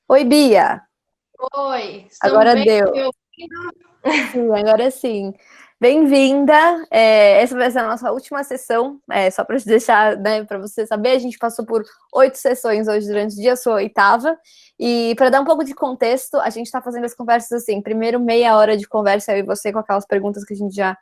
Oi, Bia. Oi, estão Agora bem deu. me ouvindo? Sim, agora sim. Bem-vinda. Essa vai ser a nossa última sessão. Só para te deixar, né, para você saber, a gente passou por 8 sessões hoje durante o dia, a sua oitava. E para dar um pouco de contexto, a gente está fazendo as conversas assim: primeiro meia hora de conversa eu e você com aquelas perguntas que a gente já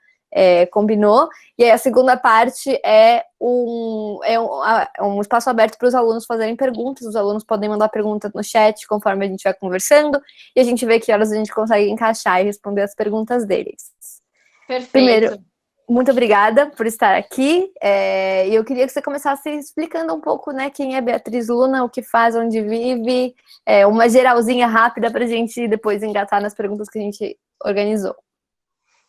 combinou. E aí a segunda parte é um espaço aberto para os alunos fazerem perguntas. Os alunos podem mandar perguntas no chat conforme a gente vai conversando e a gente vê que horas a gente consegue encaixar e responder as perguntas deles. Primeiro, Perfeito. muito obrigada por estar aqui. E eu queria que você começasse explicando um pouco, né, quem é Beatriz Luna, o que faz, onde vive, uma geralzinha rápida para a gente depois engatar nas perguntas que a gente organizou.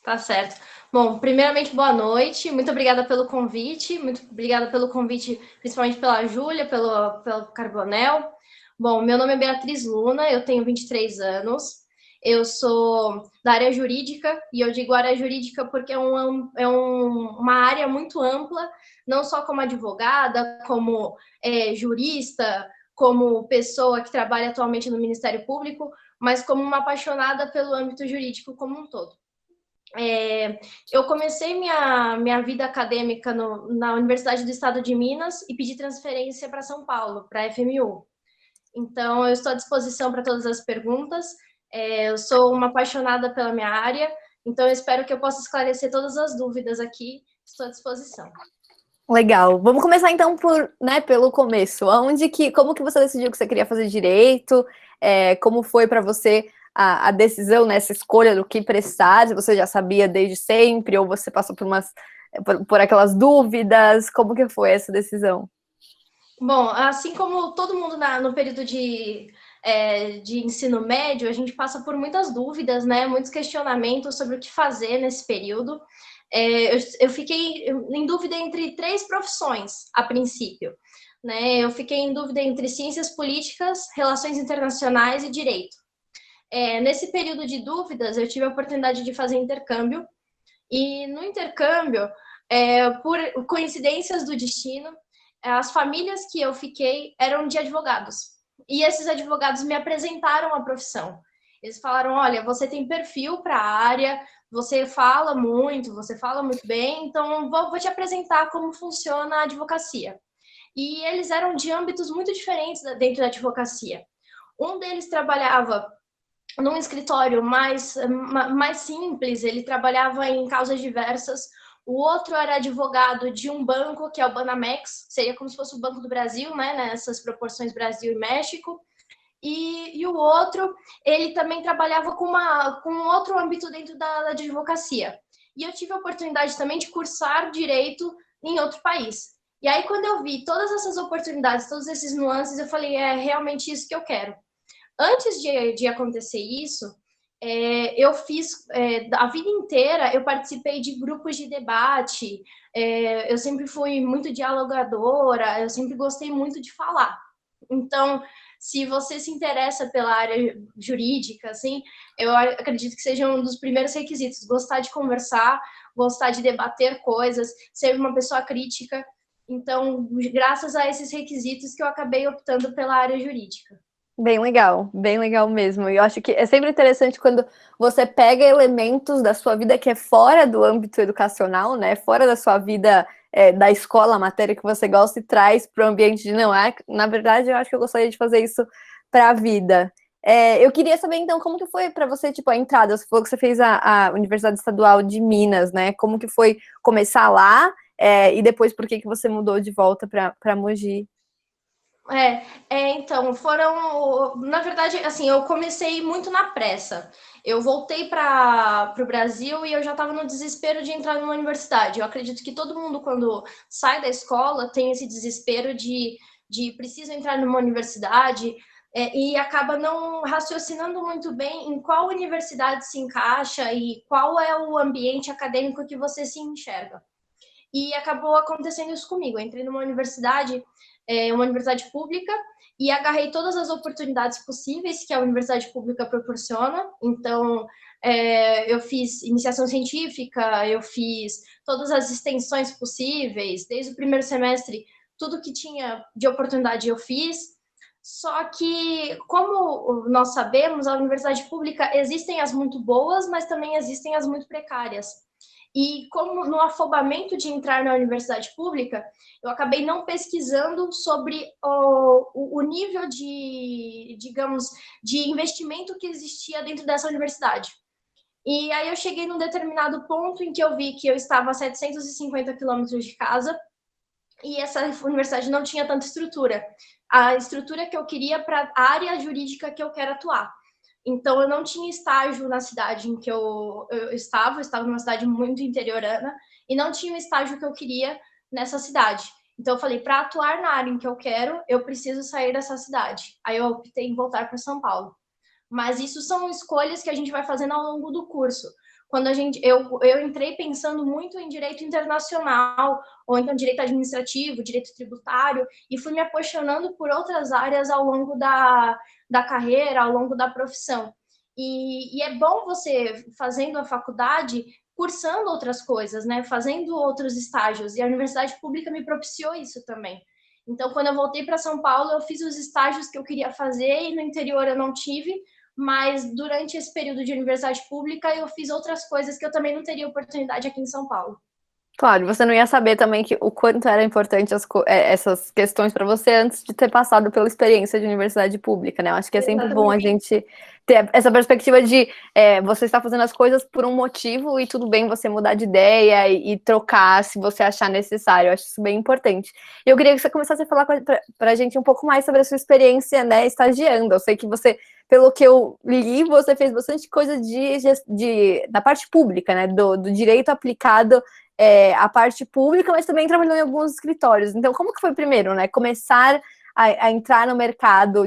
Tá certo. Bom, primeiramente, boa noite. Muito obrigada pelo convite. Muito obrigada pelo convite, principalmente pela Júlia, pelo Carbonel. Bom, meu nome é Beatriz Luna, eu tenho 23 anos. Eu sou da área jurídica, e eu digo área jurídica porque uma área muito ampla, não só como advogada, como jurista, como pessoa que trabalha atualmente no Ministério Público, mas como uma apaixonada pelo âmbito jurídico como um todo. Eu comecei minha vida acadêmica na Universidade do Estado de Minas e pedi transferência para São Paulo, para a FMU. Então, eu estou à disposição para todas as perguntas. Eu sou uma apaixonada pela minha área, então eu espero que eu possa esclarecer todas as dúvidas aqui. Estou à disposição. Legal. Vamos começar então pelo começo. Como que você decidiu que você queria fazer direito? Como foi para você a decisão nessa escolha do que prestar? Se você já sabia desde sempre ou você passou por aquelas dúvidas? Como que foi essa decisão? Bom, assim como todo mundo no período de ensino médio, a gente passa por muitas dúvidas, né? Muitos questionamentos sobre o que fazer nesse período. Eu fiquei em dúvida entre três profissões, a princípio. Né? Eu fiquei em dúvida entre ciências políticas, relações internacionais e direito. Nesse período de dúvidas, eu tive a oportunidade de fazer intercâmbio, e no intercâmbio, por coincidências do destino, as famílias que eu fiquei eram de advogados. E esses advogados me apresentaram a profissão. Eles falaram: olha, você tem perfil para a área, você fala muito bem, então vou te apresentar como funciona a advocacia. E eles eram de âmbitos muito diferentes dentro da advocacia. Um deles trabalhava num escritório mais simples, ele trabalhava em causas diversas. O outro era advogado de um banco, que é o Banamex, seria como se fosse o Banco do Brasil, né, nessas proporções Brasil e México. E o outro, ele também trabalhava com outro âmbito dentro da advocacia. E eu tive a oportunidade também de cursar direito em outro país. E aí, quando eu vi todas essas oportunidades, todos esses nuances, eu falei: é realmente isso que eu quero. Antes de acontecer isso, eu fiz a vida inteira, eu participei de grupos de debate, eu sempre fui muito dialogadora, eu sempre gostei muito de falar. Então, se você se interessa pela área jurídica, assim, eu acredito que seja um dos primeiros requisitos: gostar de conversar, gostar de debater coisas, ser uma pessoa crítica. Então, graças a esses requisitos que eu acabei optando pela área jurídica. Bem legal mesmo. E eu acho que é sempre interessante quando você pega elementos da sua vida que é fora do âmbito educacional, né? Fora da sua vida da escola, a matéria que você gosta, e traz para o ambiente de não. Na verdade, eu acho que eu gostaria de fazer isso para a vida. Eu queria saber, então, como que foi para você, tipo, a entrada? Você falou que você fez a Universidade Estadual de Minas, né? Como que foi começar lá? E depois, por que que você mudou de volta para Mogi? Então, foram. Na verdade, assim, eu comecei muito na pressa. Eu voltei para o Brasil e eu já estava no desespero de entrar numa universidade. Eu acredito que todo mundo, quando sai da escola, tem esse desespero de precisa entrar numa universidade, e acaba não raciocinando muito bem em qual universidade se encaixa e qual é o ambiente acadêmico que você se enxerga. E acabou acontecendo isso comigo. Eu entrei numa universidade, uma universidade pública, e agarrei todas as oportunidades possíveis que a universidade pública proporciona. Então, eu fiz iniciação científica, eu fiz todas as extensões possíveis, desde o primeiro semestre, tudo que tinha de oportunidade eu fiz. Só que, como nós sabemos, a universidade pública existem as muito boas, mas também existem as muito precárias. E como no afobamento de entrar na universidade pública, eu acabei não pesquisando sobre o nível de, digamos, de investimento que existia dentro dessa universidade. E aí eu cheguei num determinado ponto em que eu vi que eu estava a 750 quilômetros de casa e essa universidade não tinha tanta estrutura. A estrutura que eu queria para a área jurídica que eu quero atuar. Então, eu não tinha estágio na cidade em que eu estava numa cidade muito interiorana, e não tinha o estágio que eu queria nessa cidade. Então, eu falei, para atuar na área em que eu quero, eu preciso sair dessa cidade. Aí eu optei em voltar para São Paulo. Mas isso são escolhas que a gente vai fazendo ao longo do curso. Quando eu entrei pensando muito em direito internacional, ou então direito administrativo, direito tributário, e fui me apaixonando por outras áreas ao longo da carreira, ao longo da profissão. E é bom você, fazendo a faculdade, cursando outras coisas, né? Fazendo outros estágios. E a universidade pública me propiciou isso também. Então, quando eu voltei para São Paulo, eu fiz os estágios que eu queria fazer e no interior eu não tive, mas durante esse período de universidade pública eu fiz outras coisas que eu também não teria oportunidade aqui em São Paulo. Claro, você não ia saber também que o quanto era importante essas questões para você antes de ter passado pela experiência de universidade pública, né? Eu acho que é sempre bom a Exatamente. gente ter essa perspectiva de você está fazendo as coisas por um motivo e tudo bem você mudar de ideia e trocar se você achar necessário. Eu acho isso bem importante. E eu queria que você começasse a falar para a gente um pouco mais sobre a sua experiência, né, estagiando. Eu sei que você, pelo que eu li, você fez bastante coisa da parte pública, né, do direito aplicado a parte pública, mas também trabalhou em alguns escritórios. Então, como que foi primeiro, né? Começar a entrar no mercado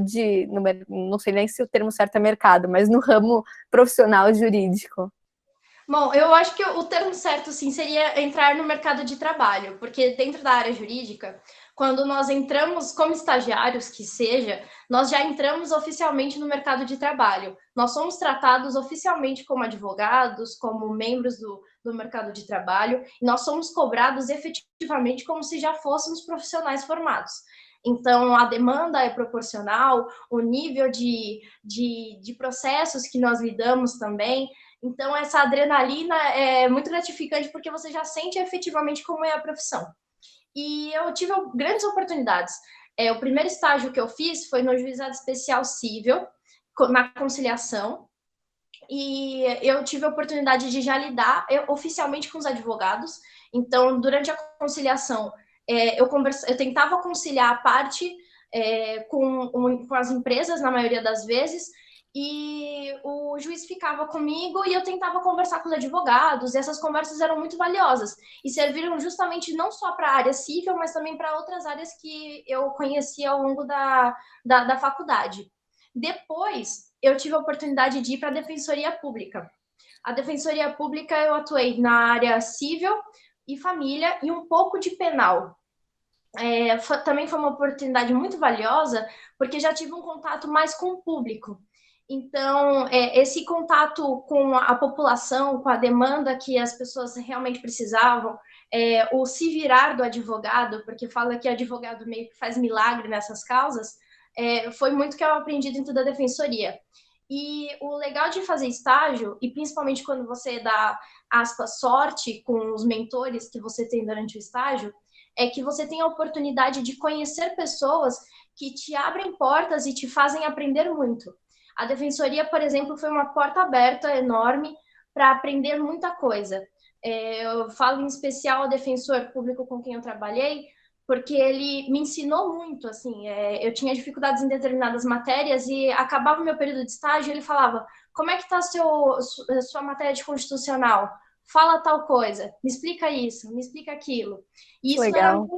não sei nem se o termo certo é mercado, mas no ramo profissional jurídico. Bom, eu acho que o termo certo, sim, seria entrar no mercado de trabalho, porque dentro da área jurídica, quando nós entramos como estagiários, que seja, nós já entramos oficialmente no mercado de trabalho. Nós somos tratados oficialmente como advogados, como membros do mercado de trabalho, e nós somos cobrados efetivamente como se já fôssemos profissionais formados. Então, a demanda é proporcional, o nível de processos que nós lidamos também. Então, essa adrenalina é muito gratificante porque você já sente efetivamente como é a profissão. E eu tive grandes oportunidades. O primeiro estágio que eu fiz foi no Juizado Especial Cível, na conciliação, e eu tive a oportunidade de já lidar oficialmente com os advogados. Então, durante a conciliação, eu tentava conciliar a parte com as empresas, na maioria das vezes, e o juiz ficava comigo e eu tentava conversar com os advogados, e essas conversas eram muito valiosas e serviram justamente não só para a área civil, mas também para outras áreas que eu conhecia ao longo da faculdade. Depois, eu tive a oportunidade de ir para a Defensoria Pública. A Defensoria Pública eu atuei na área civil e família e um pouco de penal. Também foi uma oportunidade muito valiosa, porque já tive um contato mais com o público. Então, esse contato com a população, com a demanda que as pessoas realmente precisavam, o se virar do advogado, porque fala que advogado meio que faz milagre nessas causas, foi muito que eu aprendi dentro da defensoria. E o legal de fazer estágio, e principalmente quando você dá, aspas, sorte com os mentores que você tem durante o estágio, é que você tem a oportunidade de conhecer pessoas que te abrem portas e te fazem aprender muito. A defensoria, por exemplo, foi uma porta aberta enorme para aprender muita coisa. Eu falo em especial ao defensor público com quem eu trabalhei, porque ele me ensinou muito, assim, eu tinha dificuldades em determinadas matérias e acabava o meu período de estágio, ele falava, como é que está sua matéria de constitucional? Fala tal coisa, me explica isso, me explica aquilo. E Que isso era legal.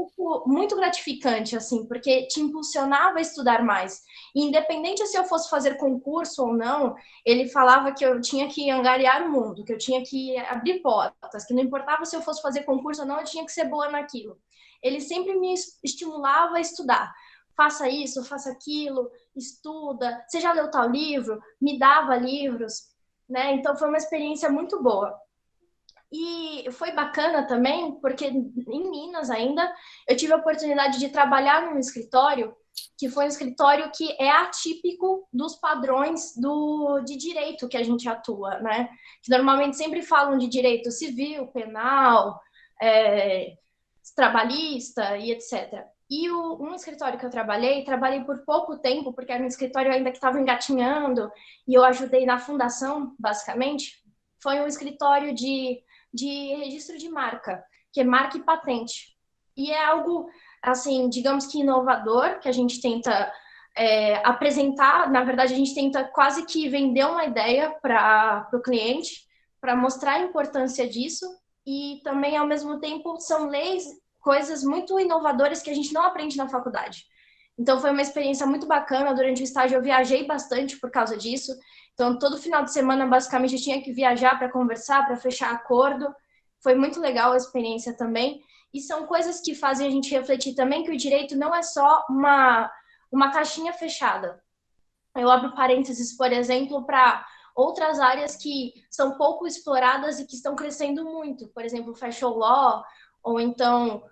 muito gratificante, assim, porque te impulsionava a estudar mais. E independente se eu fosse fazer concurso ou não, ele falava que eu tinha que angariar o mundo, que eu tinha que abrir portas, que não importava se eu fosse fazer concurso ou não, eu tinha que ser boa naquilo. Ele sempre me estimulava a estudar. Faça isso, faça aquilo, estuda. Você já leu tal livro? Me dava livros, né? Então foi uma experiência muito boa. E foi bacana também, porque em Minas ainda, eu tive a oportunidade de trabalhar num escritório que foi um escritório que é atípico dos padrões de direito que a gente atua, né? Que normalmente sempre falam de direito civil, penal, trabalhista e etc. E um escritório que eu trabalhei por pouco tempo, porque era um escritório ainda que estava engatinhando, e eu ajudei na fundação, basicamente, foi um escritório de registro de marca, que é marca e patente. E é algo, assim, digamos que inovador, que a gente tenta apresentar. Na verdade, a gente tenta quase que vender uma ideia para o cliente, para mostrar a importância disso, e também, ao mesmo tempo, são leis, coisas muito inovadoras que a gente não aprende na faculdade. Então, foi uma experiência muito bacana. Durante o estágio, eu viajei bastante por causa disso. Então, todo final de semana, basicamente, eu tinha que viajar para conversar, para fechar acordo. Foi muito legal a experiência também. E são coisas que fazem a gente refletir também que o direito não é só uma caixinha fechada. Eu abro parênteses, por exemplo, para outras áreas que são pouco exploradas e que estão crescendo muito. Por exemplo, fashion law, ou então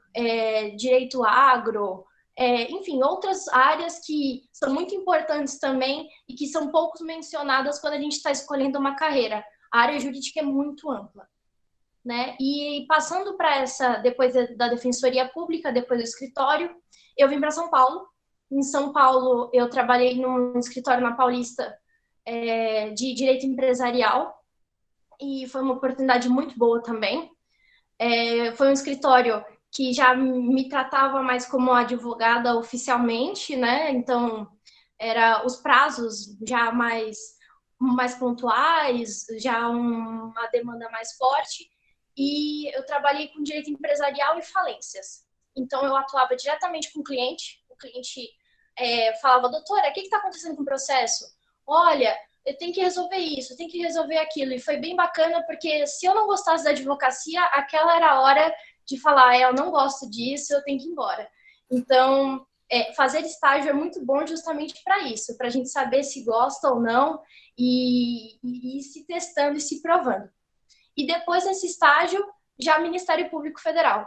direito agro, enfim, outras áreas que são muito importantes também e que são pouco mencionadas quando a gente está escolhendo uma carreira. A área jurídica é muito ampla. Né? E passando para depois da Defensoria Pública, depois do escritório, eu vim para São Paulo. Em São Paulo, eu trabalhei num escritório na Paulista de direito empresarial, e foi uma oportunidade muito boa também. Foi um escritório que já me tratava mais como advogada oficialmente, né? Então, os prazos já mais pontuais, já uma demanda mais forte. E eu trabalhei com direito empresarial e falências. Então, eu atuava diretamente com o cliente falava, doutora, o que está acontecendo com o processo? Olha, eu tenho que resolver isso, eu tenho que resolver aquilo. E foi bem bacana, porque se eu não gostasse da advocacia, aquela era a hora de falar, eu não gosto disso, eu tenho que ir embora. Então, fazer estágio é muito bom justamente para isso, para a gente saber se gosta ou não e ir se testando e se provando. E depois desse estágio, já Ministério Público Federal.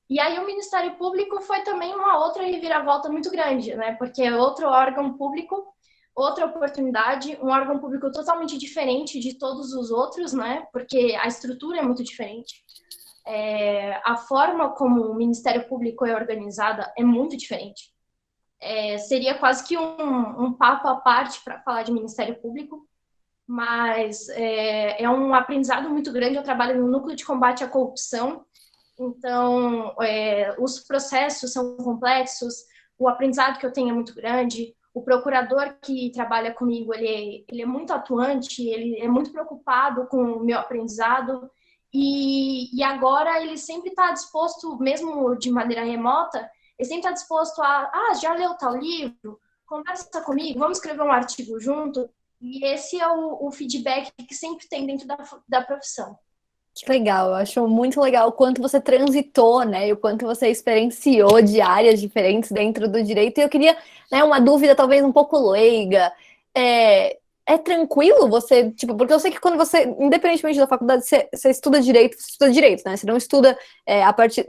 E aí o Ministério Público foi também uma outra reviravolta muito grande, né? Porque é outro órgão público, outra oportunidade, um órgão público totalmente diferente de todos os outros, né? Porque a estrutura é muito diferente. A forma como o Ministério Público é organizada é muito diferente. Seria quase que um papo à parte para falar de Ministério Público, mas é um aprendizado muito grande. Eu trabalho no Núcleo de Combate à Corrupção, então os processos são complexos, o aprendizado que eu tenho é muito grande, o procurador que trabalha comigo, ele é muito atuante, ele é muito preocupado com o meu aprendizado, e agora ele sempre está disposto, mesmo de maneira remota, ele sempre está disposto já leu tal livro? Conversa comigo, vamos escrever um artigo junto. E esse é o feedback que sempre tem dentro da profissão. Que legal, eu acho muito legal o quanto você transitou, né, e o quanto você experienciou de áreas diferentes dentro do direito. E eu queria, né, uma dúvida talvez um pouco leiga, é tranquilo você, tipo, porque eu sei que quando você, independentemente da faculdade, você estuda direito, né, você não estuda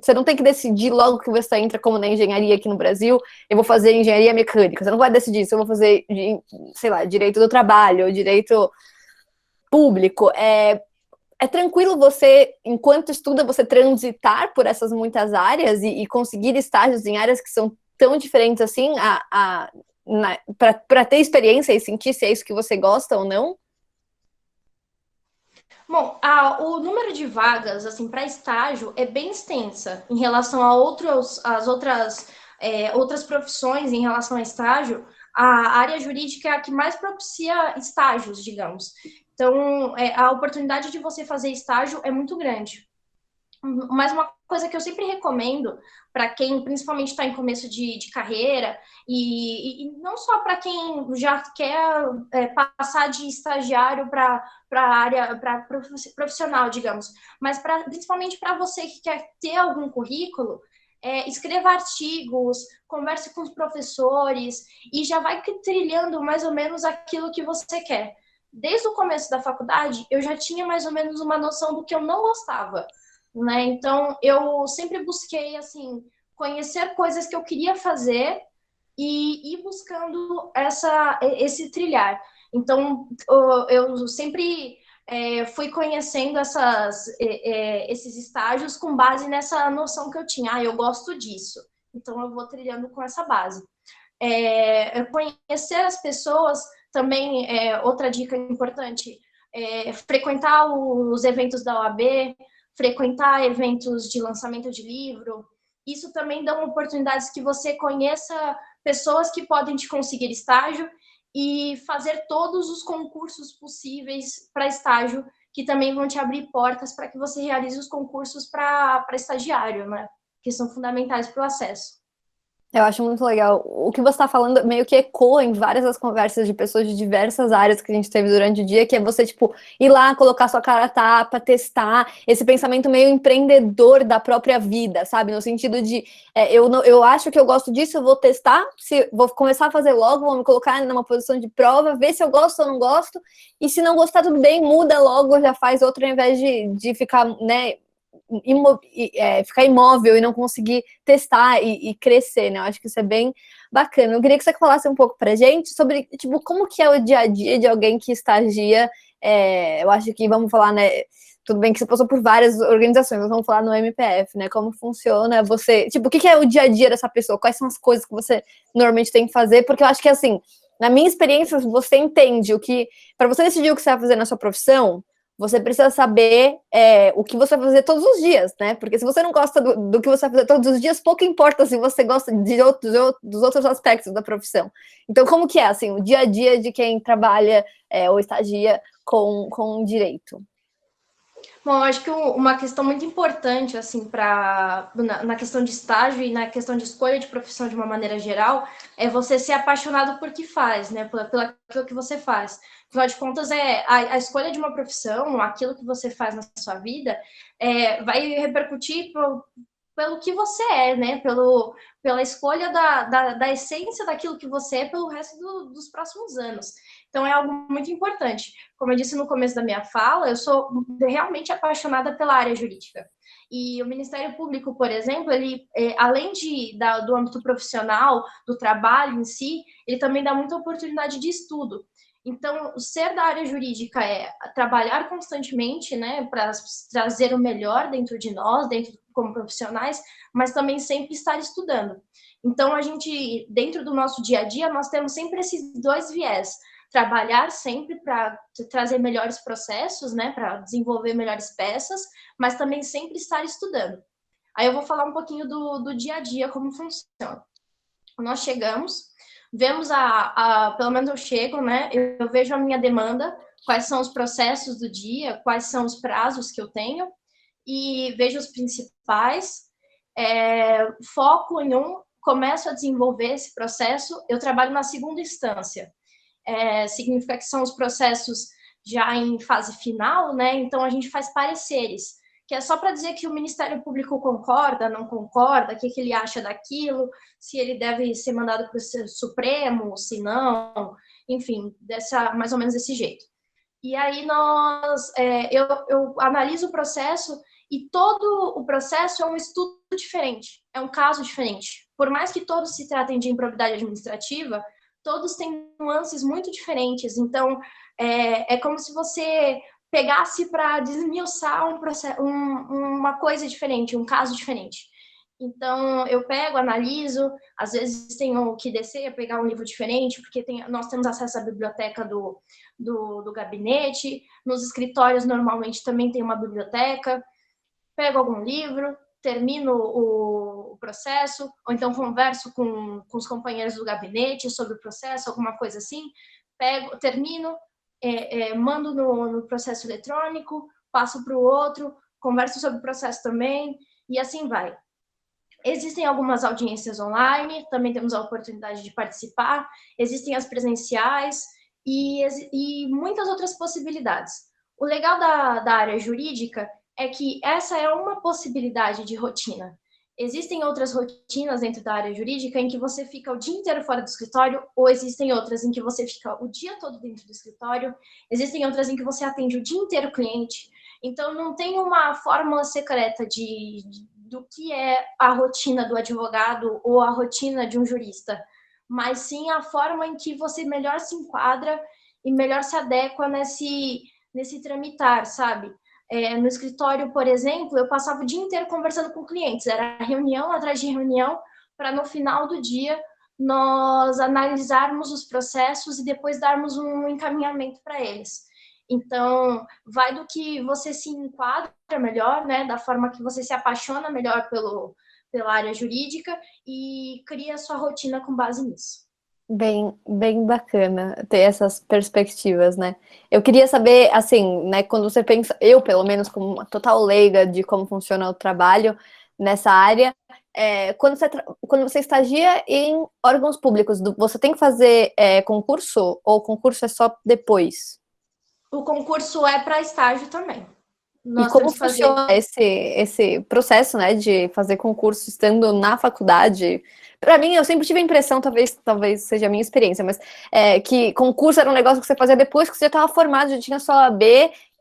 você não tem que decidir logo que você entra como na engenharia aqui no Brasil, eu vou fazer engenharia mecânica, você não vai decidir se eu vou fazer, sei lá, direito do trabalho, ou direito público, é tranquilo você, enquanto estuda, você transitar por essas muitas áreas e conseguir estágios em áreas que são tão diferentes assim, para ter experiência e sentir se é isso que você gosta ou não? Bom, o número de vagas assim para estágio é bem extensa em relação a outras profissões. Em relação a estágio, a área jurídica é a que mais propicia estágios, digamos. Então, a oportunidade de você fazer estágio é muito grande. Mas uma coisa que eu sempre recomendo para quem principalmente está em começo de carreira, e não só para quem já quer passar de estagiário para a área profissional, digamos, mas principalmente para você que quer ter algum currículo, escreva artigos, converse com os professores e já vai trilhando mais ou menos aquilo que você quer. Desde o começo da faculdade, eu já tinha mais ou menos uma noção do que eu não gostava, né? Então, eu sempre busquei, assim, conhecer coisas que eu queria fazer e ir buscando esse trilhar. Então, eu sempre fui conhecendo esses estágios com base nessa noção que eu tinha. Ah, eu gosto disso, então eu vou trilhando com essa base. Conhecer as pessoas também é outra dica importante. Frequentar os eventos da OAB, frequentar eventos de lançamento de livro. Isso também dá oportunidades que você conheça pessoas que podem te conseguir estágio e fazer todos os concursos possíveis para estágio, que também vão te abrir portas para que você realize os concursos para estagiário, né? Que são fundamentais para o acesso. Eu acho muito legal. O que você está falando meio que ecoa em várias das conversas de pessoas de diversas áreas que a gente teve durante o dia, que é você, tipo, ir lá, colocar sua cara a tapa, testar, esse pensamento meio empreendedor da própria vida, sabe? No sentido de, eu acho que eu gosto disso, eu vou testar, vou começar a fazer logo, vou me colocar numa posição de prova, ver se eu gosto ou não gosto, e se não gostar, tudo bem, muda logo, já faz outro, ao invés de ficar, né, ficar imóvel e não conseguir testar e crescer, né? Eu acho que isso é bem bacana. Eu queria que você falasse um pouco pra gente sobre, tipo, como que é o dia a dia de alguém que estagia. Eu acho que, vamos falar, né? Tudo bem que você passou por várias organizações, mas vamos falar no MPF, né? Como funciona você. Tipo, o que é o dia a dia dessa pessoa? Quais são as coisas que você normalmente tem que fazer? Porque eu acho que, assim, na minha experiência, você entende o que. Para você decidir o que você vai fazer na sua profissão, você precisa saber o que você vai fazer todos os dias, né? Porque se você não gosta do que você vai fazer todos os dias, pouco importa se você gosta dos outros aspectos da profissão. Então, como que é, assim, o dia a dia de quem trabalha ou estagia com direito? Bom, eu acho que uma questão muito importante, assim, na questão de estágio e na questão de escolha de profissão de uma maneira geral, é você ser apaixonado por que faz, né? Pelo que você faz. Afinal de contas, a escolha de uma profissão, aquilo que você faz na sua vida, vai repercutir pelo que você é, né? Pela escolha da essência daquilo que você é pelo resto dos próximos anos. Então, é algo muito importante. Como eu disse no começo da minha fala, eu sou realmente apaixonada pela área jurídica. E o Ministério Público, por exemplo, ele, além do âmbito profissional, do trabalho em si, ele também dá muita oportunidade de estudo. Então, o ser da área jurídica é trabalhar constantemente, né, para trazer o melhor dentro de nós, como profissionais, mas também sempre estar estudando. Então, a gente, dentro do nosso dia a dia, nós temos sempre esses dois viés. Trabalhar sempre para trazer melhores processos, né, para desenvolver melhores peças, mas também sempre estar estudando. Aí eu vou falar um pouquinho do dia a dia, como funciona. Nós chegamos, vemos pelo menos eu chego, né, eu vejo a minha demanda, quais são os processos do dia, quais são os prazos que eu tenho, e vejo os principais, foco em um, começo a desenvolver esse processo, eu trabalho na segunda instância. Significa que são os processos já em fase final, né? Então a gente faz pareceres, que é só para dizer que o Ministério Público concorda, não concorda, o que ele acha daquilo, se ele deve ser mandado para o Supremo, se não, enfim, mais ou menos desse jeito. E aí eu analiso o processo e todo o processo é um estudo diferente, é um caso diferente. Por mais que todos se tratem de improbidade administrativa, todos têm nuances muito diferentes. Então, é como se você pegasse para desmiuçar uma coisa diferente, um caso diferente. Então, eu pego, analiso, às vezes tenho que descer, pegar um livro diferente, porque nós temos acesso à biblioteca do gabinete, nos escritórios normalmente também tem uma biblioteca, pego algum livro, termino o processo, ou então converso com os companheiros do gabinete sobre o processo, alguma coisa assim, termino, mando no processo eletrônico, passo para o outro, converso sobre o processo também, e assim vai. Existem algumas audiências online, também temos a oportunidade de participar, existem as presenciais e muitas outras possibilidades. O legal da área jurídica é que essa é uma possibilidade de rotina. Existem outras rotinas dentro da área jurídica em que você fica o dia inteiro fora do escritório, ou existem outras em que você fica o dia todo dentro do escritório, existem outras em que você atende o dia inteiro o cliente. Então, não tem uma fórmula secreta do que é a rotina do advogado ou a rotina de um jurista. mas sim a forma em que você melhor se enquadra e melhor se adequa nesse tramitar, sabe? No escritório, por exemplo, eu passava o dia inteiro conversando com clientes, era reunião atrás de reunião, para no final do dia nós analisarmos os processos e depois darmos um encaminhamento para eles. Então, vai do que você se enquadra melhor, né, da forma que você se apaixona melhor pela área jurídica e cria a sua rotina com base nisso. Bem bacana ter essas perspectivas, né? Eu queria saber, assim, né, quando você pensa, eu, pelo menos, como uma total leiga de como funciona o trabalho nessa área, quando você estagia em órgãos públicos, você tem que fazer concurso ou concurso é só depois? O concurso é para estágio também. E Nós como temos que fazer. funciona esse processo, né, de fazer concurso estando na faculdade? Para mim, eu sempre tive a impressão, talvez seja a minha experiência, mas que concurso era um negócio que você fazia depois que você já estava formado, já tinha sua OAB,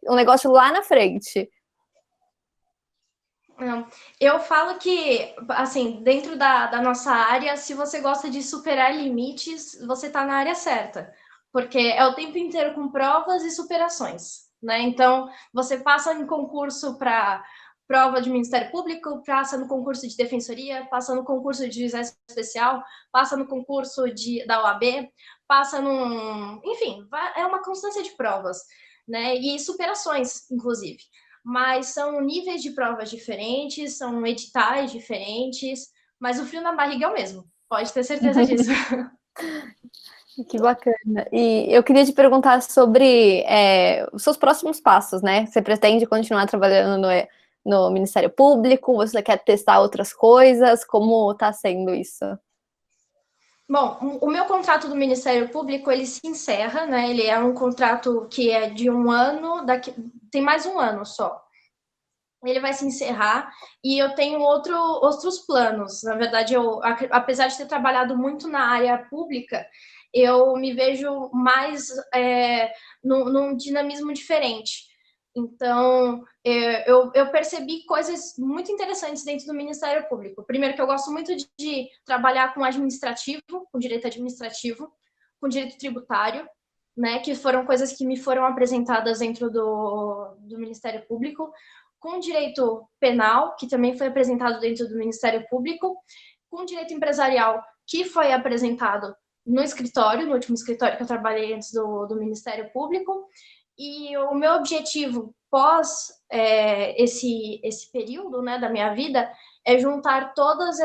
um negócio lá na frente. Não. Eu falo que, assim, dentro da nossa área, se você gosta de superar limites, você está na área certa, porque é o tempo inteiro com provas e superações, né? Então, você passa em concurso para prova de Ministério Público, passa no concurso de defensoria, passa no concurso de juiz especial, passa no concurso da OAB, passa num... Enfim, é uma constância de provas, né? E superações, inclusive, mas são níveis de provas diferentes, são editais diferentes, mas o frio na barriga é o mesmo, pode ter certeza disso. Que bacana. E eu queria te perguntar sobre os seus próximos passos, né? Você pretende continuar trabalhando no Ministério Público? Você quer testar outras coisas? Como está sendo isso? Bom, o meu contrato do Ministério Público, ele se encerra, né? Ele é um contrato que é de 1 ano, tem mais 1 ano só. Ele vai se encerrar e eu tenho outros planos. Na verdade, apesar de ter trabalhado muito na área pública, eu me vejo mais num dinamismo diferente. Então, eu percebi coisas muito interessantes dentro do Ministério Público. Primeiro, que eu gosto muito de trabalhar com administrativo, com direito administrativo, com direito tributário, né, que foram coisas que me foram apresentadas dentro do Ministério Público, com direito penal, que também foi apresentado dentro do Ministério Público, com direito empresarial, que foi apresentado no escritório, no último escritório que eu trabalhei antes do Ministério Público, e o meu objetivo pós esse período, né, da minha vida é juntar todas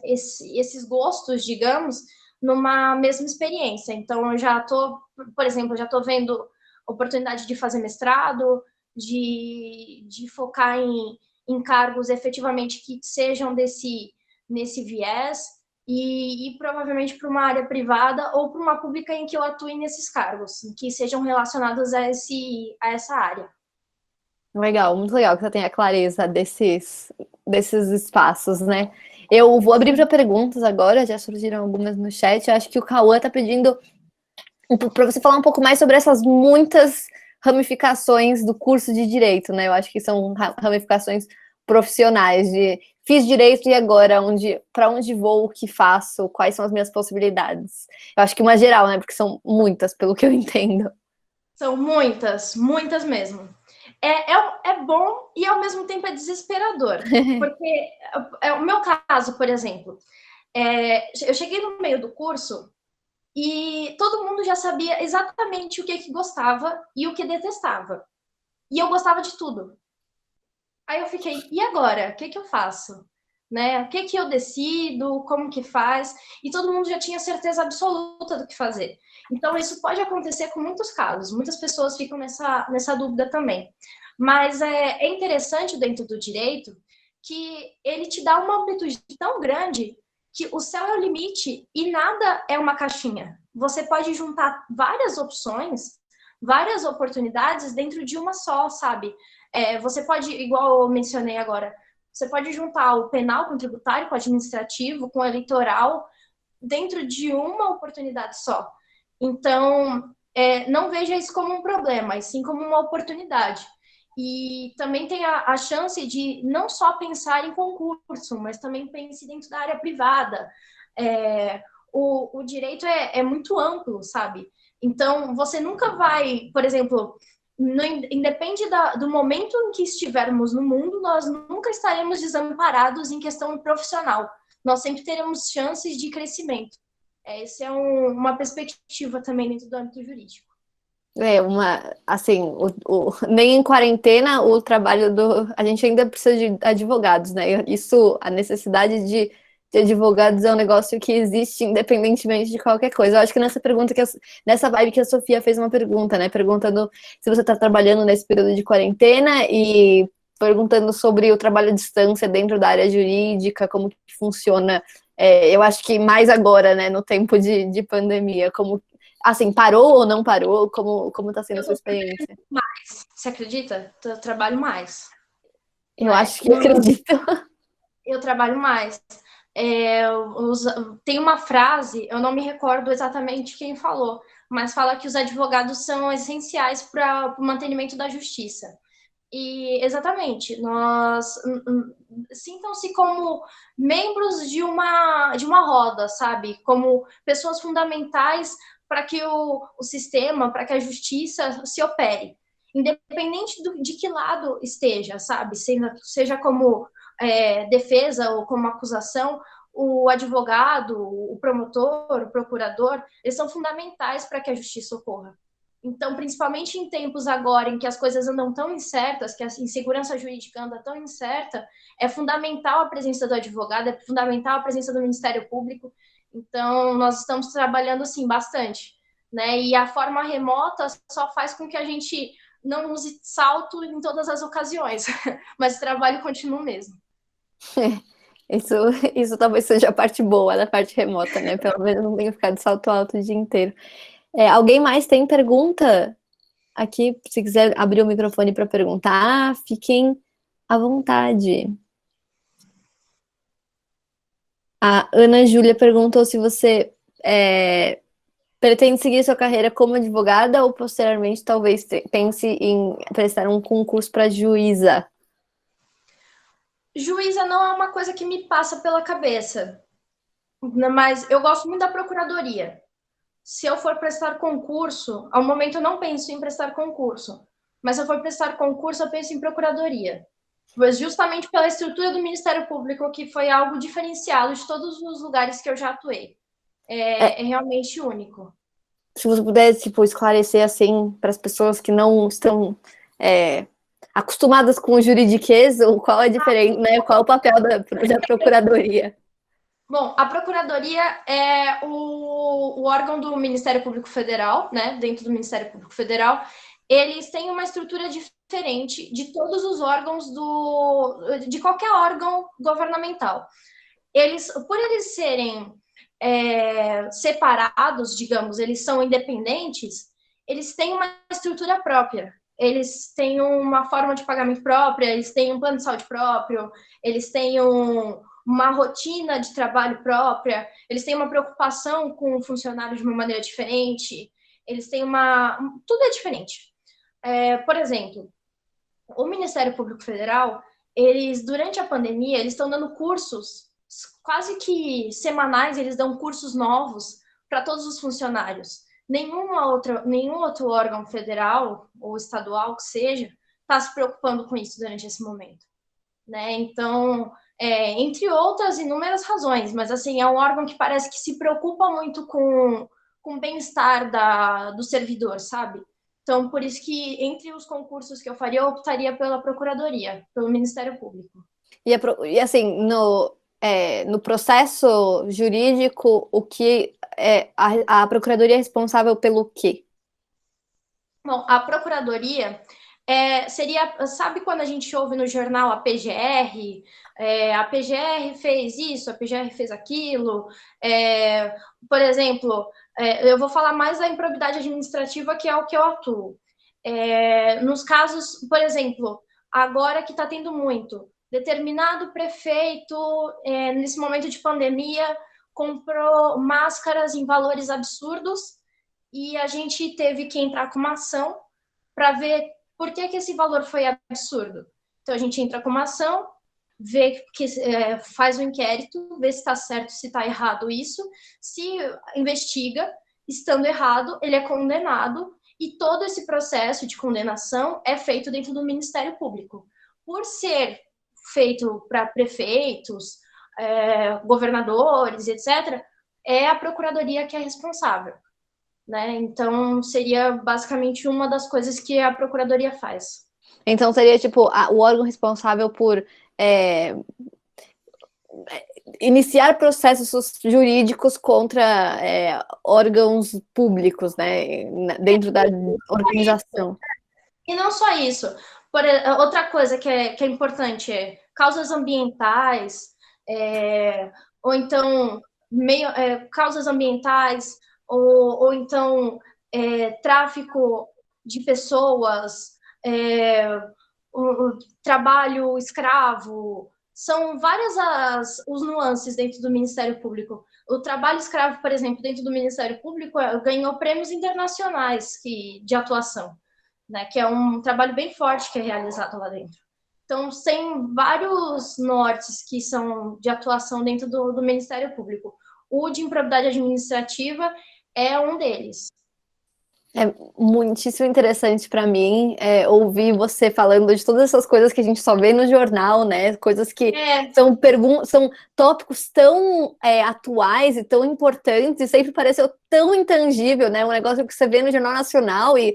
esses gostos, digamos, numa mesma experiência. Então, eu já estou, por exemplo, já estou vendo oportunidade de fazer mestrado, de focar em cargos efetivamente que sejam nesse viés e provavelmente para uma área privada ou para uma pública em que eu atue nesses cargos, que sejam relacionados a essa área. Legal, muito legal que você tenha clareza desses espaços, né? Eu vou abrir para perguntas agora, já surgiram algumas no chat. Eu acho que o Cauã está pedindo para você falar um pouco mais sobre essas muitas ramificações do curso de direito, né? Eu acho que são ramificações profissionais de fiz direito e agora para onde vou, o que faço, quais são as minhas possibilidades. Eu acho que uma geral, né? Porque são muitas, pelo que eu entendo. São muitas mesmo. É bom e ao mesmo tempo é desesperador, porque o meu caso, por exemplo, eu cheguei no meio do curso e todo mundo já sabia exatamente o que gostava e o que detestava. E eu gostava de tudo. Aí eu fiquei, e agora? O que eu faço? Né? O que eu decido? Como que faz? E todo mundo já tinha certeza absoluta do que fazer. Então, isso pode acontecer com muitos casos. Muitas pessoas ficam nessa dúvida também. Mas é interessante dentro do direito que ele te dá uma amplitude tão grande que o céu é o limite e nada é uma caixinha. Você pode juntar várias opções, várias oportunidades dentro de uma só, sabe? Você pode, igual eu mencionei agora, você pode juntar o penal com o tributário, com o administrativo, com o eleitoral, dentro de uma oportunidade só. Então, não veja isso como um problema, e sim como uma oportunidade. E também tem a chance de não só pensar em concurso, mas também pense dentro da área privada. o direito é muito amplo, sabe? Então, você nunca vai, por exemplo, independe do momento em que estivermos no mundo, nós nunca estaremos desamparados em questão profissional. Nós sempre teremos chances de crescimento. Essa é uma perspectiva também dentro do âmbito jurídico. Assim, nem em quarentena o trabalho a gente ainda precisa de advogados, né? Isso, a necessidade de advogados é um negócio que existe independentemente de qualquer coisa. Eu acho que nessa vibe que a Sofia fez uma pergunta, né? Perguntando se você está trabalhando nesse período de quarentena e perguntando sobre o trabalho à distância dentro da área jurídica, como que funciona. Eu acho que mais agora, né, no tempo de pandemia, como assim, parou ou não parou? Como tá sendo a sua experiência? Mais, você acredita? Eu trabalho mais. Eu acho que acredito. Eu trabalho mais. Tem uma frase, eu não me recordo exatamente quem falou, mas fala que os advogados são essenciais para o mantenimento da justiça. E exatamente, nós sintam-se como membros de uma roda, sabe? Como pessoas fundamentais para que o sistema, para que a justiça se opere. Independente de que lado esteja, sabe? Seja como defesa ou como acusação, o advogado, o promotor, o procurador, eles são fundamentais para que a justiça ocorra. Então, principalmente em tempos agora em que as coisas andam tão incertas, que a insegurança jurídica anda tão incerta, é fundamental a presença do advogado, é fundamental a presença do Ministério Público. Então, nós estamos trabalhando, sim, bastante, né? E a forma remota só faz com que a gente não use salto em todas as ocasiões, mas o trabalho continua mesmo. Isso talvez seja a parte boa da parte remota, né? Pelo menos não tenho que ficar de salto alto o dia inteiro. Alguém mais tem pergunta? Aqui, se quiser abrir o microfone para perguntar, fiquem à vontade. A Ana Júlia perguntou se você pretende seguir sua carreira como advogada ou posteriormente talvez pense em prestar um concurso para juíza. Juíza não é uma coisa que me passa pela cabeça, mas eu gosto muito da procuradoria. Se eu for prestar concurso, ao momento eu não penso em prestar concurso, mas se eu for prestar concurso, eu penso em procuradoria. Mas justamente pela estrutura do Ministério Público, que foi algo diferenciado de todos os lugares que eu já atuei. É realmente único. Se você pudesse, tipo, esclarecer, assim, para as pessoas que não estão acostumadas com o juridiquês, qual é a diferença, né? Qual é o papel da procuradoria? Bom, a Procuradoria é o órgão do Ministério Público Federal, né? Dentro do Ministério Público Federal, eles têm uma estrutura diferente de todos os órgãos de qualquer órgão governamental. Por eles serem separados, digamos, eles são independentes, eles têm uma estrutura própria. Eles têm uma forma de pagamento própria, eles têm um plano de saúde próprio, eles têm uma rotina de trabalho própria, eles têm uma preocupação com o funcionário de uma maneira diferente, eles têm tudo é diferente. Por exemplo, o Ministério Público Federal, durante a pandemia, eles estão dando cursos, quase que semanais, eles dão cursos novos para todos os funcionários. Nenhum outro órgão federal ou estadual que seja está se preocupando com isso durante esse momento, né? Então, entre outras inúmeras razões, mas assim é um órgão que parece que se preocupa muito com o bem-estar do servidor, sabe? Então, por isso que entre os concursos que eu faria, eu optaria pela Procuradoria, pelo Ministério Público. E assim, no processo jurídico, o que a Procuradoria é responsável pelo quê? Bom, a Procuradoria seria, sabe quando a gente ouve no jornal a PGR? A PGR fez isso, a PGR fez aquilo. Por exemplo, eu vou falar mais da improbidade administrativa, que é o que eu atuo. Nos casos, por exemplo, agora que está tendo muito, determinado prefeito, nesse momento de pandemia, comprou máscaras em valores absurdos e a gente teve que entrar com uma ação para ver por que esse valor foi absurdo. Então, a gente entra com uma ação vê que faz o inquérito, vê se está certo, se está errado isso, se investiga, estando errado, ele é condenado, e todo esse processo de condenação é feito dentro do Ministério Público. Por ser feito para prefeitos, governadores, etc., é a Procuradoria que é responsável. Né? Então, seria basicamente uma das coisas que a Procuradoria faz. Então seria tipo o órgão responsável por iniciar processos jurídicos contra órgãos públicos, né, dentro da organização. E não só isso. Outra coisa que é importante é causas ambientais, ou então causas ambientais, ou então tráfico de pessoas, o trabalho escravo. São várias os nuances dentro do Ministério Público. O trabalho escravo, por exemplo, dentro do Ministério Público, ganhou prêmios internacionais de atuação, né? Que é um trabalho bem forte que é realizado lá dentro. Então, tem vários nortes que são de atuação dentro do Ministério Público. O de improbidade administrativa é um deles. É muitíssimo interessante para mim ouvir você falando de todas essas coisas que a gente só vê no jornal, né? Coisas que são tópicos tão atuais e tão importantes, e sempre pareceu tão intangível, né? Um negócio que você vê no Jornal Nacional e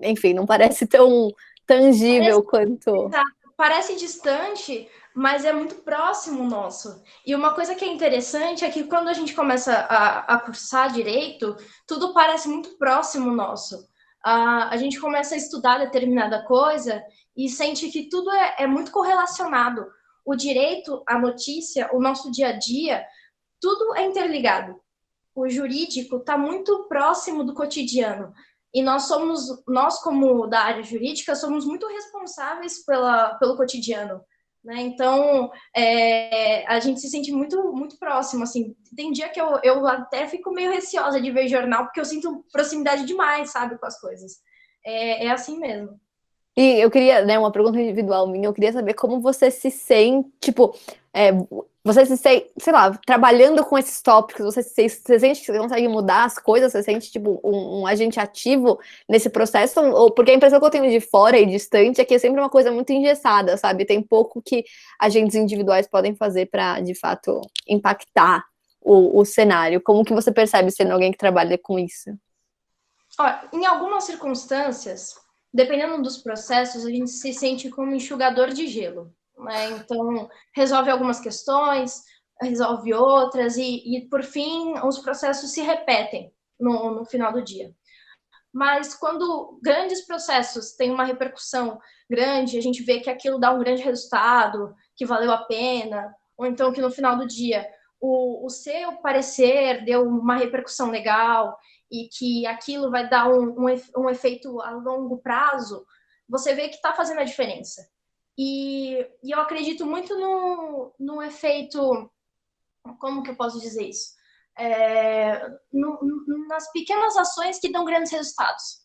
enfim, não parece tão tangível quanto... Parece distante, mas é muito próximo nosso. E uma coisa que é interessante é que quando a gente começa a cursar direito, tudo parece muito próximo nosso. A gente começa a estudar determinada coisa e sente que tudo é muito correlacionado. O direito, a notícia, o nosso dia a dia, tudo é interligado. O jurídico está muito próximo do cotidiano. E nós como da área jurídica, somos muito responsáveis pelo cotidiano. Né? Então, a gente se sente muito, muito próximo. Assim. Tem dia que eu até fico meio receosa de ver jornal, porque eu sinto proximidade demais, sabe, com as coisas. É assim mesmo. E eu queria, né, uma pergunta individual minha, eu queria saber como você se sente, tipo, você se sente, sei lá, trabalhando com esses tópicos, você sente que você consegue mudar as coisas, você sente, tipo, um agente ativo nesse processo, ou porque a impressão que eu tenho de fora e distante é que é sempre uma coisa muito engessada, sabe? Tem pouco que agentes individuais podem fazer para, de fato, impactar o cenário. Como que você percebe sendo alguém que trabalha com isso? Olha, em algumas circunstâncias, dependendo dos processos, a gente se sente como enxugador de gelo. Né? Então, resolve algumas questões, resolve outras, e por fim, os processos se repetem no final do dia. Mas quando grandes processos têm uma repercussão grande, a gente vê que aquilo dá um grande resultado, que valeu a pena, ou então que no final do dia o seu parecer deu uma repercussão legal e que aquilo vai dar um efeito a longo prazo, você vê que está fazendo a diferença. E eu acredito muito no efeito, como que eu posso dizer isso? Nas pequenas ações que dão grandes resultados.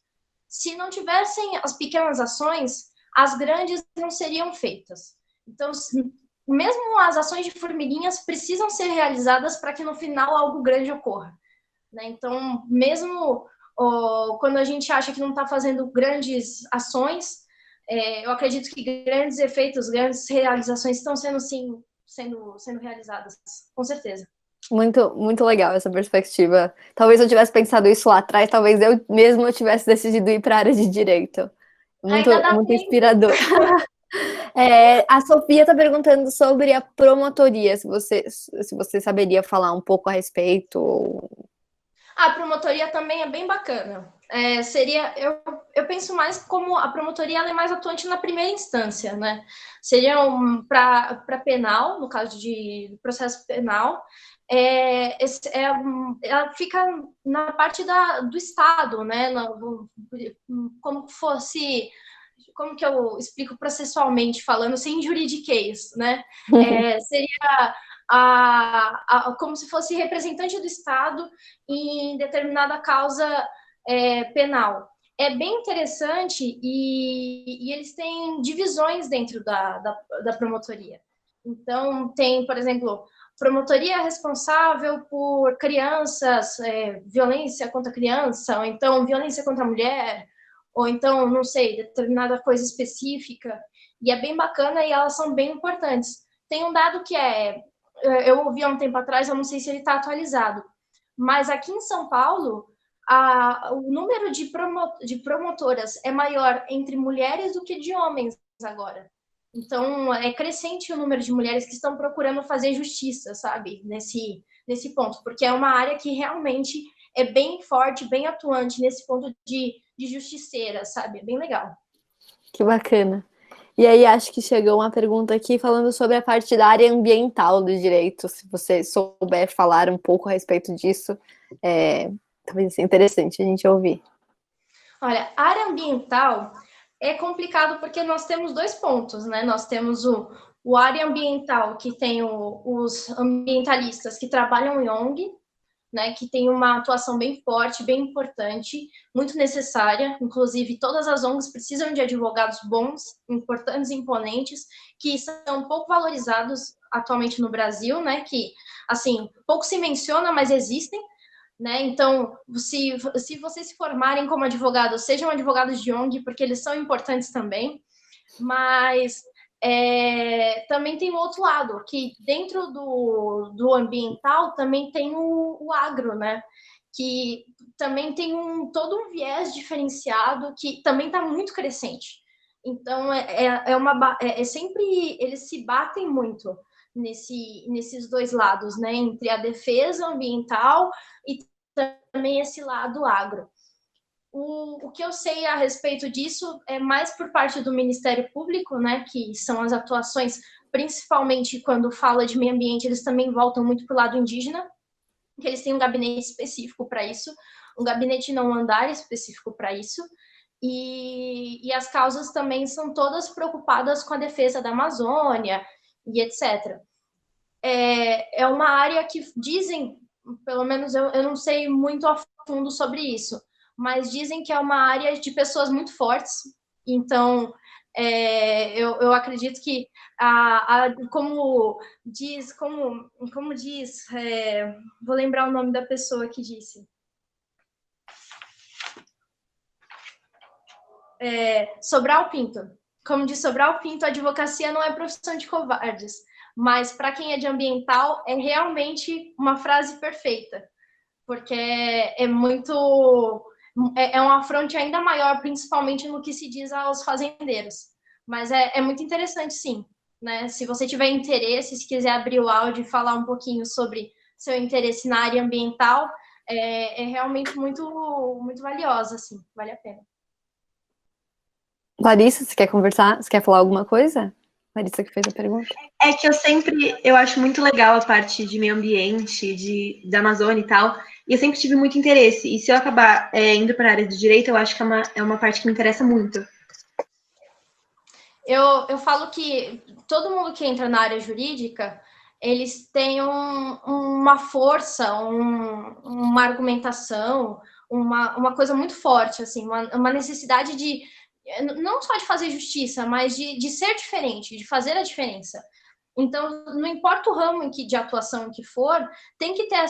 Se não tivessem as pequenas ações, as grandes não seriam feitas. Então, mesmo as ações de formiguinhas precisam ser realizadas para que no final algo grande ocorra. Né? Então, mesmo quando a gente acha que não está fazendo grandes ações, eu acredito que grandes efeitos, grandes realizações estão sendo, sim, sendo realizadas, com certeza. Muito, muito legal essa perspectiva. Talvez eu tivesse pensado isso lá atrás, talvez eu mesmo tivesse decidido ir para a área de direito. Muito, Ainda dá muito tempo. inspirador. A Sofia está perguntando sobre a promotoria, se você saberia falar um pouco a respeito. A promotoria também é bem bacana. Eu penso mais como a promotoria ela é mais atuante na primeira instância, né? Seria para penal, no caso de processo penal, ela fica na parte do Estado, né? Como fosse, como que eu explico processualmente falando, sem juridiquês, né? Seria como se fosse representante do Estado em determinada causa penal. é bem interessante e eles têm divisões dentro da promotoria. Então, tem, por exemplo, promotoria responsável por crianças, violência contra criança, ou então violência contra a mulher, ou então, não sei, determinada coisa específica. E é bem bacana e elas são bem importantes. Tem um dado que eu ouvi há um tempo atrás, eu não sei se ele está atualizado, mas aqui em São Paulo, o número de promotoras é maior entre mulheres do que de homens agora. Então, é crescente o número de mulheres que estão procurando fazer justiça, sabe? Nesse ponto, porque é uma área que realmente é bem forte, bem atuante nesse ponto de justiceira, sabe? É bem legal. Que bacana. E aí, acho que chegou uma pergunta aqui falando sobre a parte da área ambiental do direito. Se você souber falar um pouco a respeito disso, talvez seja interessante a gente ouvir. Olha, a área ambiental é complicado porque nós temos 2 pontos, né? Nós temos o área ambiental, que tem os ambientalistas que trabalham em ONG, né, que tem uma atuação bem forte, bem importante, muito necessária. Inclusive, todas as ONGs precisam de advogados bons, importantes e imponentes, que são pouco valorizados atualmente no Brasil, né, que, assim, pouco se menciona, mas existem. Né? Então, se vocês se formarem como advogados, sejam advogados de ONG, porque eles são importantes também, mas também tem o outro lado, que dentro do ambiental também tem o agro, né? Que também tem todo um viés diferenciado que também está muito crescente. Então, sempre eles se batem muito nesses 2 lados, né? Entre a defesa ambiental e também esse lado agro. O que eu sei a respeito disso é mais por parte do Ministério Público, né, que são as atuações, principalmente quando fala de meio ambiente, eles também voltam muito para o lado indígena, que eles têm um gabinete específico para isso, um gabinete não andar específico para isso, e as causas também são todas preocupadas com a defesa da Amazônia e etc. É uma área que dizem, pelo menos eu não sei muito a fundo sobre isso, mas dizem que é uma área de pessoas muito fortes. Então, eu acredito que, como diz, vou lembrar o nome da pessoa que disse. Sobral Pinto. Como diz Sobral Pinto, a advocacia não é profissão de covardes, mas para quem é de ambiental, é realmente uma frase perfeita, porque é um afronte ainda maior, principalmente no que se diz aos fazendeiros. Mas é muito interessante, sim. Né? Se você tiver interesse, se quiser abrir o áudio e falar um pouquinho sobre seu interesse na área ambiental, é realmente muito, muito valiosa, assim, vale a pena. Larissa, você quer conversar? Você quer falar alguma coisa? Larissa que fez a pergunta. É que eu acho muito legal a parte de meio ambiente, da Amazônia e tal, e eu sempre tive muito interesse. E se eu acabar indo para a área do direito, eu acho que é uma parte que me interessa muito. Eu falo que todo mundo que entra na área jurídica, eles têm uma força, uma argumentação, uma coisa muito forte, assim, uma necessidade de, não só de fazer justiça, mas de ser diferente, de fazer a diferença. Então, não importa o ramo de atuação que for, tem que ter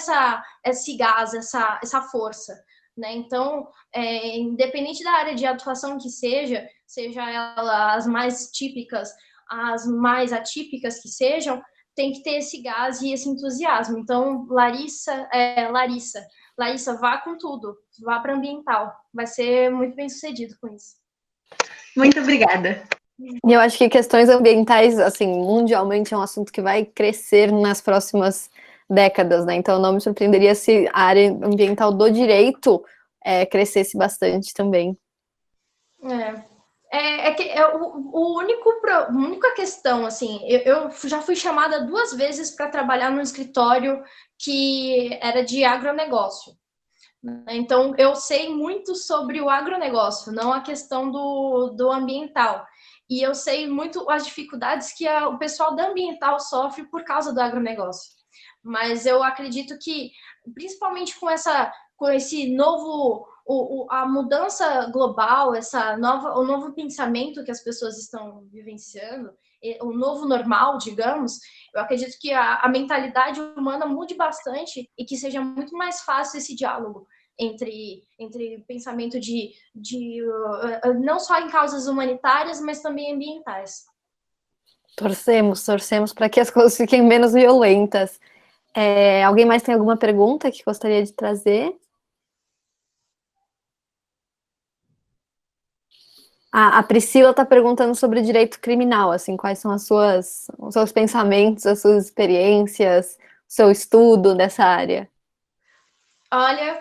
esse gás, essa força. Né? Então, independente da área de atuação que seja ela as mais típicas, as mais atípicas que sejam, tem que ter esse gás e esse entusiasmo. Então, Larissa, vá com tudo, vá para ambiental, vai ser muito bem sucedido com isso. Muito obrigada. E eu acho que questões ambientais, assim, mundialmente é um assunto que vai crescer nas próximas décadas, né? Então não me surpreenderia se a área ambiental do direito crescesse bastante também. A única questão, assim, eu já fui chamada 2 vezes para trabalhar num escritório que era de agronegócio. Então, eu sei muito sobre o agronegócio, não a questão do ambiental. E eu sei muito as dificuldades que o pessoal da ambiental sofre por causa do agronegócio. Mas eu acredito que, principalmente com esse novo a mudança global, o novo pensamento que as pessoas estão vivenciando, o novo normal, digamos, eu acredito que a mentalidade humana mude bastante e que seja muito mais fácil esse diálogo entre pensamento não só em causas humanitárias, mas também ambientais. Torcemos para que as coisas fiquem menos violentas. Alguém mais tem alguma pergunta que gostaria de trazer? A Priscila está perguntando sobre direito criminal, assim, quais são os seus pensamentos, as suas experiências, o seu estudo dessa área. Olha,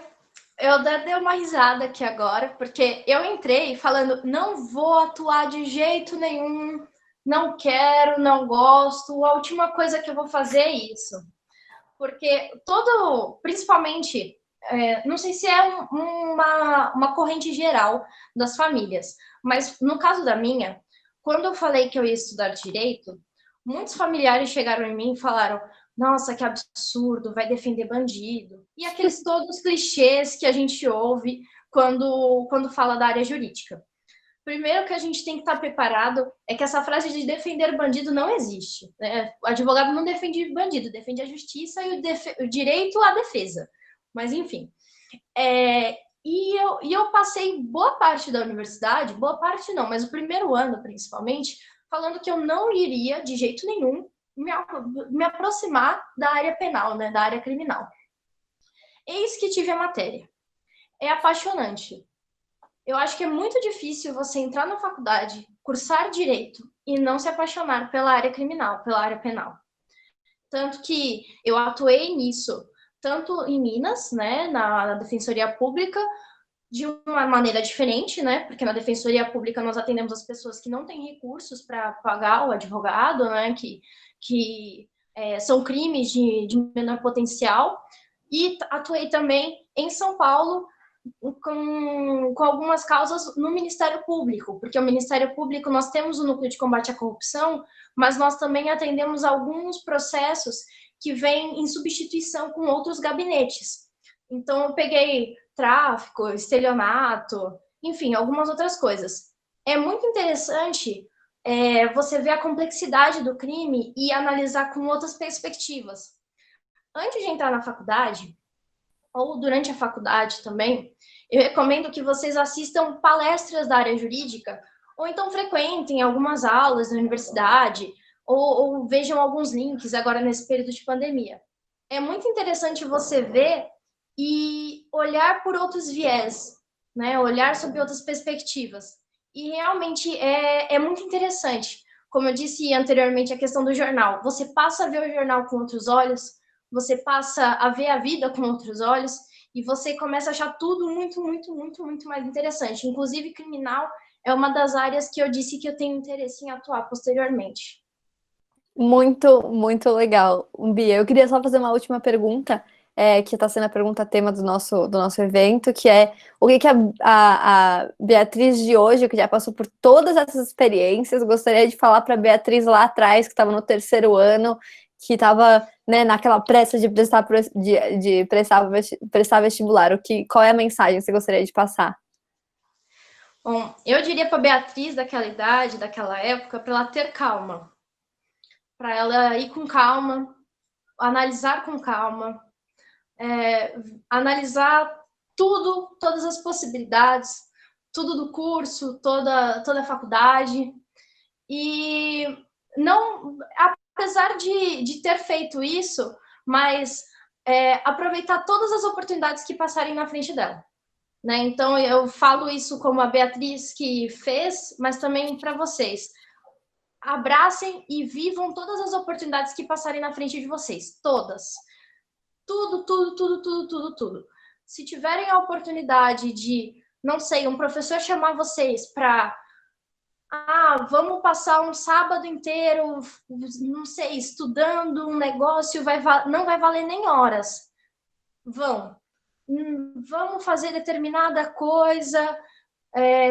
eu dei uma risada aqui agora, porque eu entrei falando, não vou atuar de jeito nenhum, não quero, não gosto, a última coisa que eu vou fazer é isso. Porque principalmente, não sei se é uma corrente geral das famílias, mas no caso da minha, quando eu falei que eu ia estudar direito, muitos familiares chegaram em mim e falaram: nossa, que absurdo, vai defender bandido. E aqueles todos clichês que a gente ouve quando fala da área jurídica. Primeiro que a gente tem que estar preparado é que essa frase de defender bandido não existe. Né? O advogado não defende bandido, defende a justiça e o direito à defesa. Mas, enfim. E eu passei boa parte da universidade, boa parte não, mas o primeiro ano, principalmente, falando que eu não iria, de jeito nenhum, me aproximar da área penal, né, da área criminal. Eis que tive a matéria. É apaixonante. Eu acho que é muito difícil você entrar na faculdade, cursar direito e não se apaixonar pela área criminal, pela área penal. Tanto que eu atuei nisso, tanto em Minas, né, na Defensoria Pública, de uma maneira diferente, né, porque na Defensoria Pública nós atendemos as pessoas que não têm recursos para pagar o advogado, né, que são crimes de menor potencial, e atuei também em São Paulo, com algumas causas no Ministério Público, porque o Ministério Público nós temos o núcleo de combate à corrupção, mas nós também atendemos alguns processos que vêm em substituição com outros gabinetes. Então, eu peguei tráfico, estelionato, enfim, algumas outras coisas. É muito interessante você ver a complexidade do crime e analisar com outras perspectivas. Antes de entrar na faculdade, ou durante a faculdade também, eu recomendo que vocês assistam palestras da área jurídica, ou então frequentem algumas aulas da universidade, ou vejam alguns links agora nesse período de pandemia. É muito interessante você ver e olhar por outros viés, né? Olhar sob outras perspectivas. E realmente é muito interessante. Como eu disse anteriormente, a questão do jornal. Você passa a ver o jornal com outros olhos, você passa a ver a vida com outros olhos e você começa a achar tudo muito, muito, muito, muito mais interessante. Inclusive, criminal é uma das áreas que eu disse que eu tenho interesse em atuar posteriormente. Muito, muito legal, Bia. Eu queria só fazer uma última pergunta, que está sendo a pergunta tema do nosso evento, que é o que a Beatriz de hoje, que já passou por todas essas experiências, gostaria de falar para a Beatriz lá atrás, que estava no terceiro ano, que estava, né, naquela pressa de prestar vestibular. Qual é a mensagem que você gostaria de passar? Bom, eu diria para a Beatriz daquela idade, daquela época, para ela ter calma. Para ela ir com calma, analisar com calma, analisar tudo, todas as possibilidades, tudo do curso, toda a faculdade. E não, apesar de ter feito isso, mas aproveitar todas as oportunidades que passarem na frente dela. Né? Então, eu falo isso como a Beatriz que fez, mas também para vocês. Abracem e vivam todas as oportunidades que passarem na frente de vocês. Todas. Tudo, tudo, tudo, tudo, tudo, tudo. Se tiverem a oportunidade de, não sei, um professor chamar vocês para vamos passar um sábado inteiro, não sei, estudando um negócio, não vai valer nem horas. Vamos fazer determinada coisa,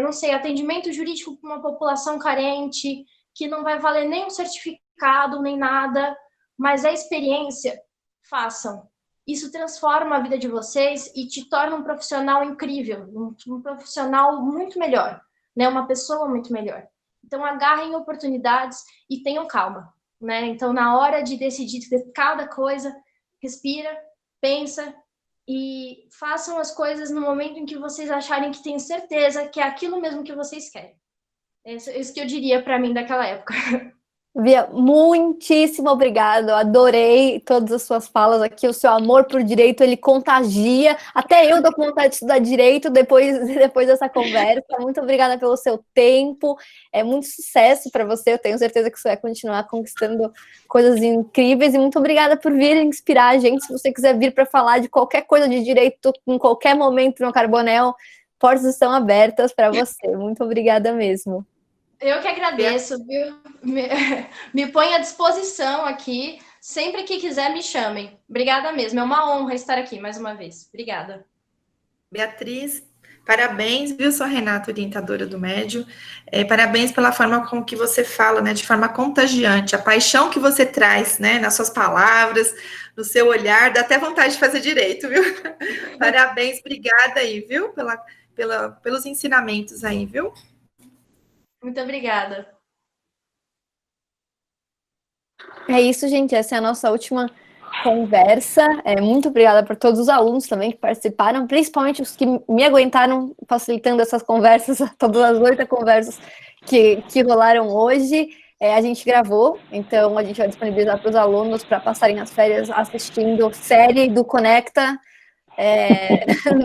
não sei, atendimento jurídico para uma população carente, que não vai valer nem um certificado, nem nada, mas a experiência, façam. isso transforma a vida de vocês e te torna um profissional incrível, um profissional muito melhor, né? Uma pessoa muito melhor. Então, agarrem oportunidades e tenham calma, né? Então, na hora de decidir cada coisa, respira, pensa e façam as coisas no momento em que vocês acharem que têm certeza que é aquilo mesmo que vocês querem. É isso que eu diria para mim daquela época. Bia, muitíssimo obrigada, eu adorei todas as suas falas aqui, o seu amor por direito, ele contagia, até eu dou vontade de estudar direito depois dessa conversa. Muito obrigada pelo seu tempo, muito sucesso para você, eu tenho certeza que você vai continuar conquistando coisas incríveis, e muito obrigada por vir inspirar a gente. Se você quiser vir para falar de qualquer coisa de direito, em qualquer momento no Carbonel, portas estão abertas para você. Muito obrigada mesmo. Eu que agradeço, viu? Me põe à disposição aqui. Sempre que quiser, me chamem. Obrigada mesmo. É uma honra estar aqui mais uma vez. Obrigada. Beatriz, parabéns, viu? Sou a Renata, orientadora do Médio. Parabéns pela forma com que você fala, né? De forma contagiante. A paixão que você traz, né? Nas suas palavras, no seu olhar. Dá até vontade de fazer direito, viu? Parabéns, obrigada aí, viu? Pelos ensinamentos aí, viu? Muito obrigada. É isso, gente. Essa é a nossa última conversa. Muito obrigada por todos os alunos também que participaram, principalmente os que me aguentaram facilitando essas conversas, todas as 8 conversas que rolaram hoje. A gente gravou, então a gente vai disponibilizar para os alunos para passarem as férias assistindo série do Conecta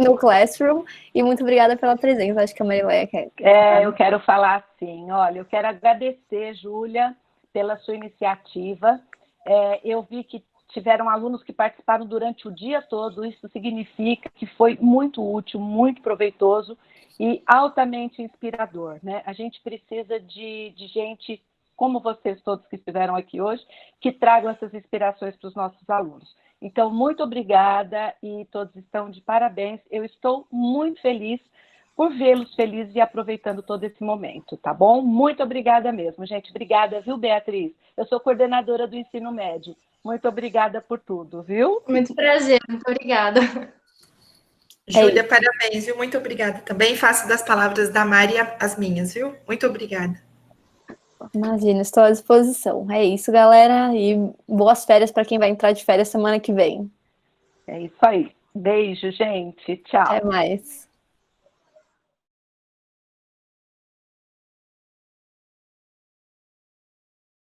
no Classroom. E muito obrigada pela presença. Acho que a Marileia quer. Eu quero falar assim, olha, eu quero agradecer, Júlia, pela sua iniciativa. Eu vi que tiveram alunos que participaram durante o dia todo, isso significa que foi muito útil, muito proveitoso e altamente inspirador, né? A gente precisa de gente como vocês todos que estiveram aqui hoje, que tragam essas inspirações para os nossos alunos. Então, muito obrigada e todos estão de parabéns. Eu estou muito feliz por vê-los felizes e aproveitando todo esse momento, tá bom? Muito obrigada mesmo, gente. Obrigada, viu, Beatriz? Eu sou coordenadora do ensino médio. Muito obrigada por tudo, viu? Muito prazer, muito obrigada. Júlia, parabéns, viu? Muito obrigada também. Faço das palavras da Mari as minhas, viu? Muito obrigada. Imagina, estou à disposição. É isso, galera. E boas férias para quem vai entrar de férias semana que vem. É isso aí. Beijo, gente. Tchau. Até mais.